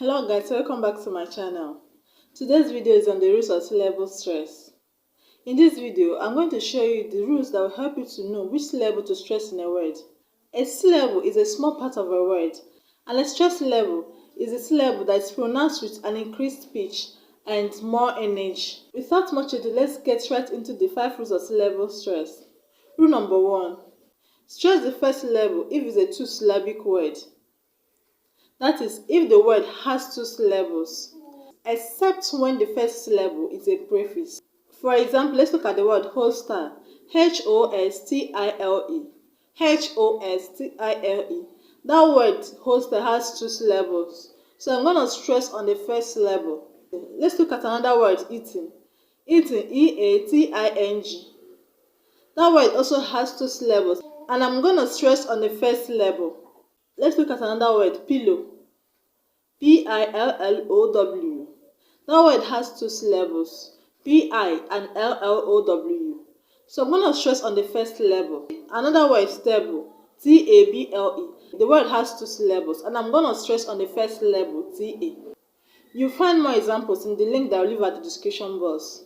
Hello guys, welcome back to my channel. Today's video is on the rules of syllable stress. In this video, I'm going to show you the rules that will help you to know which syllable to stress in a word. A syllable is a small part of a word, and a stress syllable is a syllable that is pronounced with an increased pitch and more energy. Without much ado, let's get right into the 5 rules of syllable stress. Rule number 1. Stress the first syllable if it's a two-syllabic word. That is, if the word has 2 syllables, except when the first syllable is a prefix. For example, let's look at the word hostile. H-O-S-T-I-L-E. H-O-S-T-I-L-E. That word hostile has 2 syllables. So I'm going to stress on the first syllable. Let's look at another word, eating. Eating, E-A-T-I-N-G. That word also has 2 syllables. And I'm going to stress on the first syllable. Let's look at another word, pillow. P-I-L-L-O-W. That word has 2 syllables, P-I and L-L-O-W. So I'm going to stress on the first syllable. Another word, stable, T-A-B-L-E. The word has 2 syllables, and I'm going to stress on the first syllable, T-A. You'll find more examples in the link that I'll leave at the description box.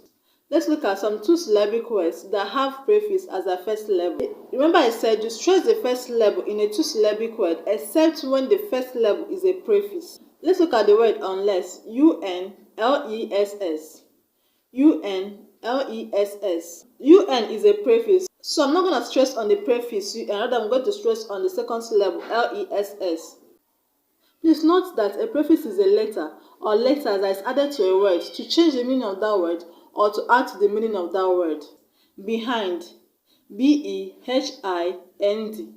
Let's look at some 2-syllabic words that have prefix as their first syllable. Remember I said you stress the first syllable in a 2-syllabic word except when the first syllable is a prefix. Let's look at the word unless. U-N-L-E-S-S. U-N-L-E-S-S. U-N is a prefix. So I'm not going to stress on the prefix U-N, rather I'm going to stress on the second syllable L-E-S-S. Please note that a prefix is a letter or letters that is added to a word to change the meaning of that word or to add to the meaning of that word. Behind. B-E-H-I-N-D.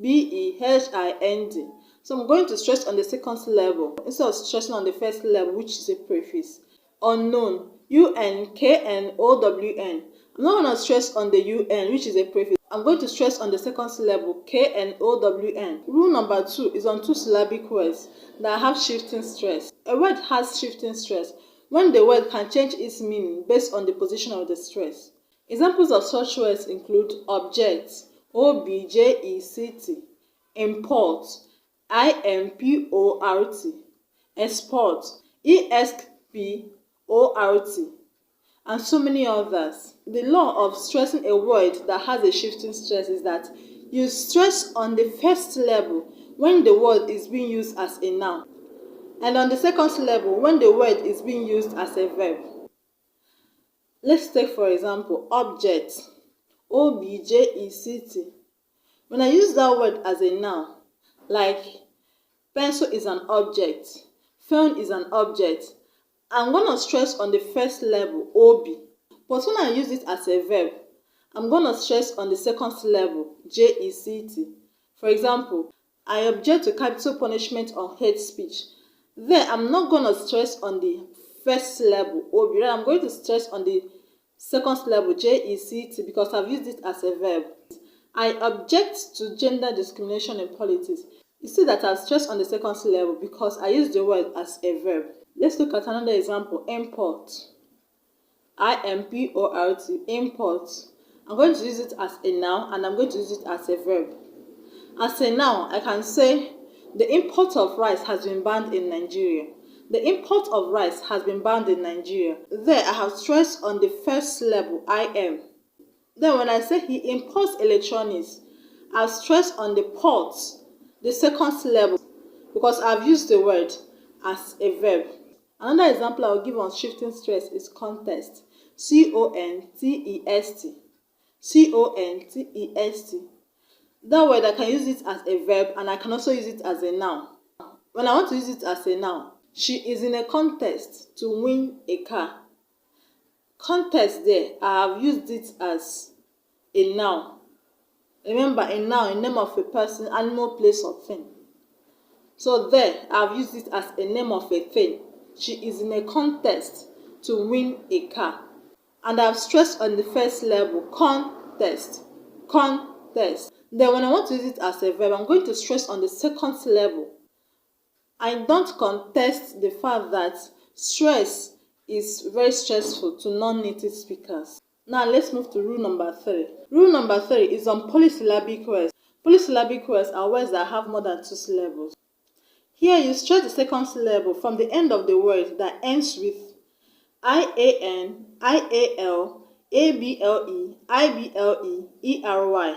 B-E-H-I-N-D. So I'm going to stress on the second syllable instead of stressing on the first syllable, which is a prefix. Unknown. U-N-K-N-O-W-N. I'm not going to stress on the U-N, which is a prefix. I'm going to stress on the second syllable, K-N-O-W-N. Rule number 2 is on 2-syllabic words that have shifting stress. A word has shifting stress when the word can change its meaning based on the position of the stress. Examples of such words include object, O-B-J-E-C-T, import, I-M-P-O-R-T, export, E-S-P-O-R-T, and so many others. The law of stressing a word that has a shifting stress is that you stress on the first syllable when the word is being used as a noun, and on the second syllable when the word is being used as a verb. Let's take for example object, O-B-J-E-C-T. When I use that word as a noun, like pencil is an object, phone is an object, I'm going to stress on the first syllable, O-B. But when I use it as a verb, I'm going to stress on the second syllable, J-E-C-T. For example, I object to capital punishment on hate speech. There, I'm not going to stress on the first syllable, O-B. I'm going to stress on the second syllable, J-E-C-T, because I've used it as a verb. I object to gender discrimination in politics. You see that I've stressed on the second syllable because I used the word as a verb. Let's look at another example, import. I-M-P-O-R-T, import. I'm going to use it as a noun and I'm going to use it as a verb. As a noun, I can say the import of rice has been banned in Nigeria. The import of rice has been banned in Nigeria. There, I have stressed on the first syllable, I-M. Then when I say he imports electronics, I've stressed on the port, the second syllable, because I've used the word as a verb. Another example I will give on shifting stress is contest. C-O-N-T-E-S-T. C-O-N-T-E-S-T. That word, I can use it as a verb and I can also use it as a noun. When I want to use it as a noun, she is in a contest to win a car. Contest there, I have used it as a noun. Remember, a noun, a name of a person, animal, place, or thing. So there, I have used it as a name of a thing. She is in a contest to win a car. And I have stressed on the first syllable, contest. Contest. Then when I want to use it as a verb, I'm going to stress on the second syllable. I don't contest the fact that stress is very stressful to non-native speakers. Now let's move to rule number 3. Rule number 3 is on polysyllabic words. Polysyllabic words are words that have more than 2 syllables. Here you stress the second syllable from the end of the word that ends with IAN, IAL, ABLE, IBLE, ERY,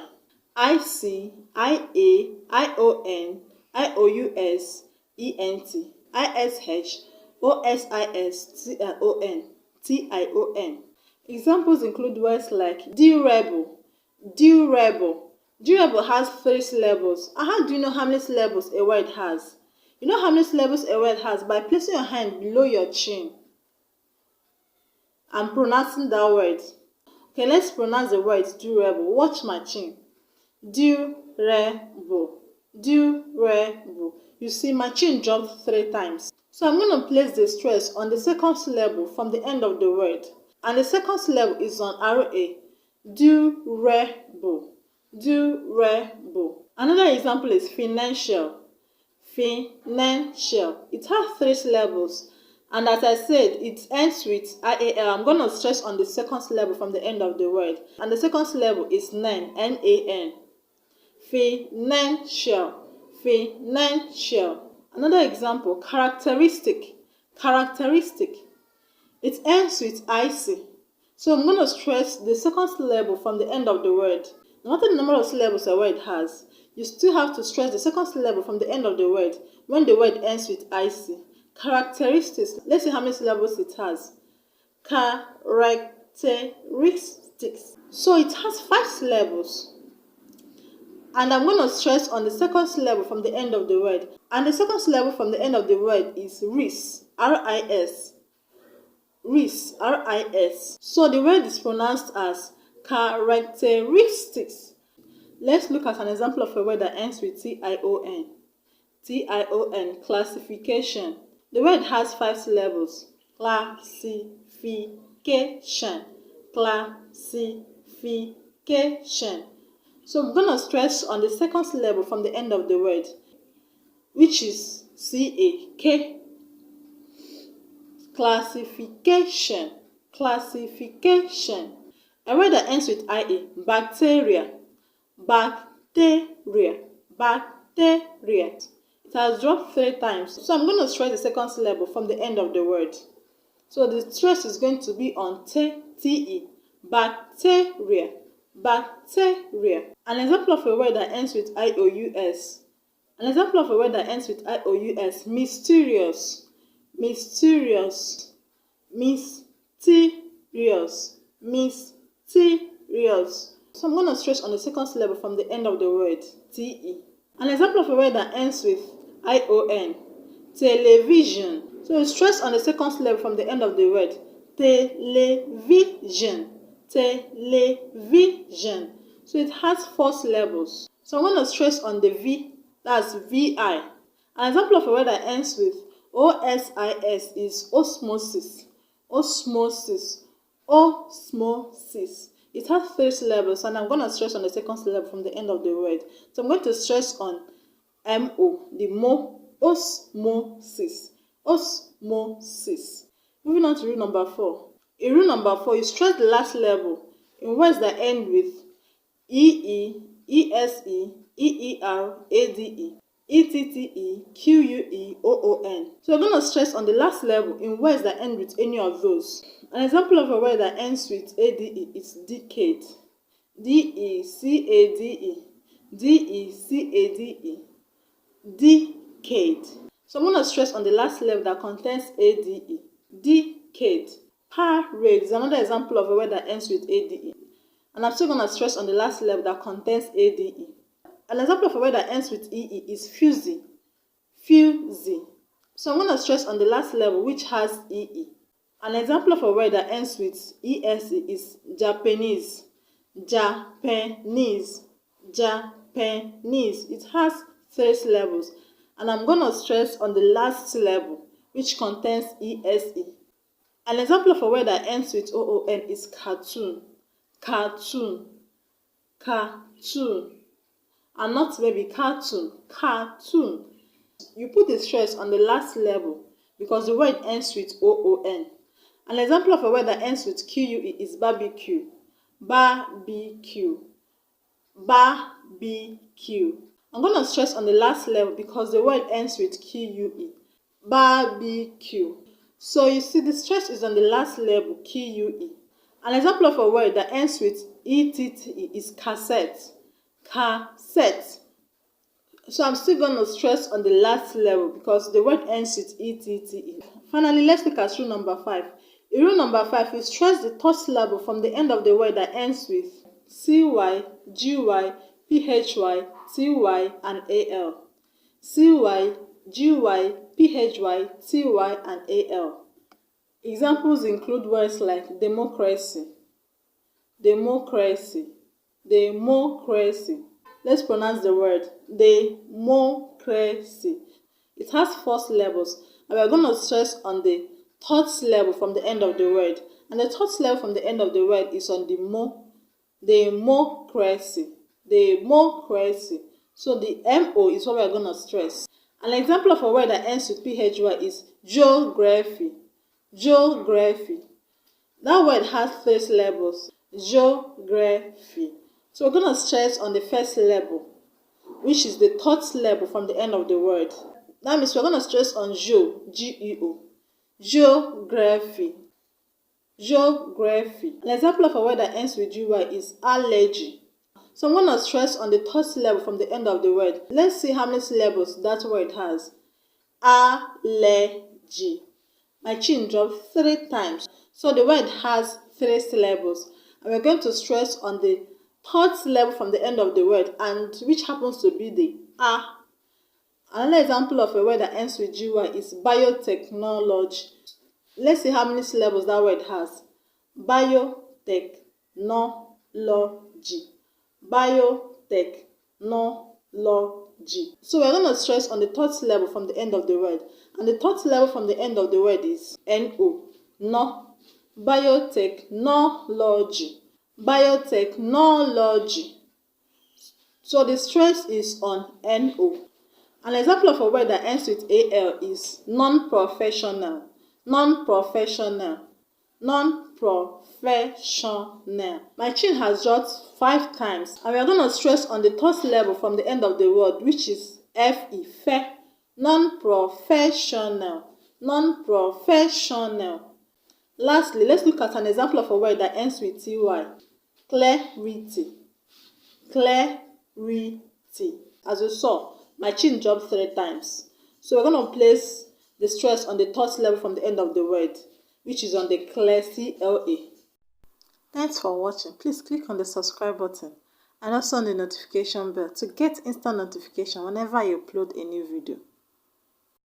IC, IA, ION, IOUS, ENT, ISH, OSIS, TION. Examples include words like durable, durable. Durable has 3 syllables. And how do you know how many syllables a word has? You know how many syllables a word has by placing your hand below your chin and pronouncing that word. Okay, let's pronounce the word durable. Watch my chin. Durable, durable. You see, my chin jumped 3 times. So I'm going to place the stress on the second syllable from the end of the word. And the second syllable is on RA. Durable, durable. Another example is financial, financial. It has 3 syllables. And as I said, it ends with IAL. I'm going to stress on the second syllable from the end of the word. And the second syllable is NAN, N-A-N. Financial, financial. Another example, characteristic, characteristic. It ends with IC. So I'm going to stress the second syllable from the end of the word. No matter the number of syllables a word has, you still have to stress the second syllable from the end of the word when the word ends with IC. Characteristics. Let's see how many syllables it has. Characteristics. So it has 5 syllables. And I'm going to stress on the second syllable from the end of the word. And the second syllable from the end of the word is RIS, R-I-S. RIS, R-I-S. So the word is pronounced as characteristics. Let's look at an example of a word that ends with T-I-O-N. T-I-O-N, classification. The word has 5 syllables. Classification, classification. So I'm going to stress on the second syllable from the end of the word, which is C-A-K. Classification, classification. A word that ends with I-A, bacteria, bacteria, bacteria. It has dropped 3 times. So I'm going to stress the second syllable from the end of the word. So the stress is going to be on T-E, bacteria, bacteria. An example of a word that ends with I-O-U-S. An example of a word that ends with I-O-U-S, mysterious, mysterious, mysterious, mysterious. So I'm going to stress on the second syllable from the end of the word, T-E. An example of a word that ends with I-O-N, television. So you stress on the second syllable from the end of the word, television, television. So it has 4 syllables. So I'm going to stress on the V, that's V-I. An example of a word that ends with O-S-I-S is osmosis, osmosis, osmosis. It has 3 syllables, and I'm going to stress on the second syllable from the end of the word. So I'm going to stress on M-O, the mo, osmosis, osmosis. Moving on to rule number 4. In rule number 4, you stress the last syllable in words that end with E-E, E-S-E, E-E-R, A-D-E, E-T-T-E, Q-U-E, O-O-N. So we're going to stress on the last syllable in words that end with any of those. An example of a word that ends with A-D-E is decade. D-E-C-A-D-E, D-E-C-A-D-E, decade. So I'm going to stress on the last syllable that contains A-D-E, decade. Parade is another example of a word that ends with A-D-E. And I'm still going to stress on the last syllable that contains A-D-E. An example of a word that ends with E-E is fusy, fusy. So I'm going to stress on the last syllable which has E-E. An example of a word that ends with E-S-E is Japanese, Japanese, Japanese. It has 3 syllables. And I'm going to stress on the last syllable which contains E-S-E. An example of a word that ends with O-O-N is cartoon, cartoon, cartoon. And not baby, cartoon, cartoon. You put the stress on the last syllable because the word ends with O-O-N. An example of a word that ends with Q-U-E is barbecue, barbecue, barbecue. I'm going to stress on the last level because the word ends with QUE. Barbecue. So you see the stress is on the last level, QUE. An example of a word that ends with ETTE is cassette. Cassette. So I'm still going to stress on the last level because the word ends with ETTE. Finally, let's look at rule number 5. In rule number 5, you stress the third syllable from the end of the word that ends with CY, GY, PHY, TY, and AL. CY, GY, PHY, TY, and AL. Examples include words like democracy, democracy, democracy. Let's pronounce the word democracy. It has 4 syllables, and we're going to stress on the third syllable from the end of the word. And the third syllable from the end of the word is on the mo. Democracy. Democracy. So the MO is what we're going to stress. An example of a word that ends with PHY is geography. Geography. That word has 3 syllables. Geography. So we're going to stress on the first syllable, which is the third syllable from the end of the word. That means we're going to stress on G-E-O. Geography. Geography. An example of a word that ends with GY is allergy. So I'm going to stress on the third syllable from the end of the word. Let's see how many syllables that word has. Allergy. My chin dropped 3 times. So the word has 3 syllables. And we're going to stress on the third syllable from the end of the word, and which happens to be the A. Another example of a word that ends with GY is biotechnology. Let's see how many syllables that word has. Biotechnology. Biotechnology. So we're going to stress on the third syllable from the end of the word. And the third syllable from the end of the word is N-O. No. Biotechnology. Biotechnology. So the stress is on N-O. An example of a word that ends with AL is non-professional. Non-professional. Non-professional. My chin has dropped 5 times, and we are going to stress on the third syllable from the end of the word, which is FE. Fe. Non-professional. Non-professional. Lastly, let's look at an example of a word that ends with TY. Clarity. Clarity. As you saw, my chin dropped 3 times. So we're going to place the stress on the third syllable from the end of the word, which is on the clear, C-L-A. Thanks for watching. Please click on the subscribe button and also on the notification bell to get instant notification whenever I upload a new video.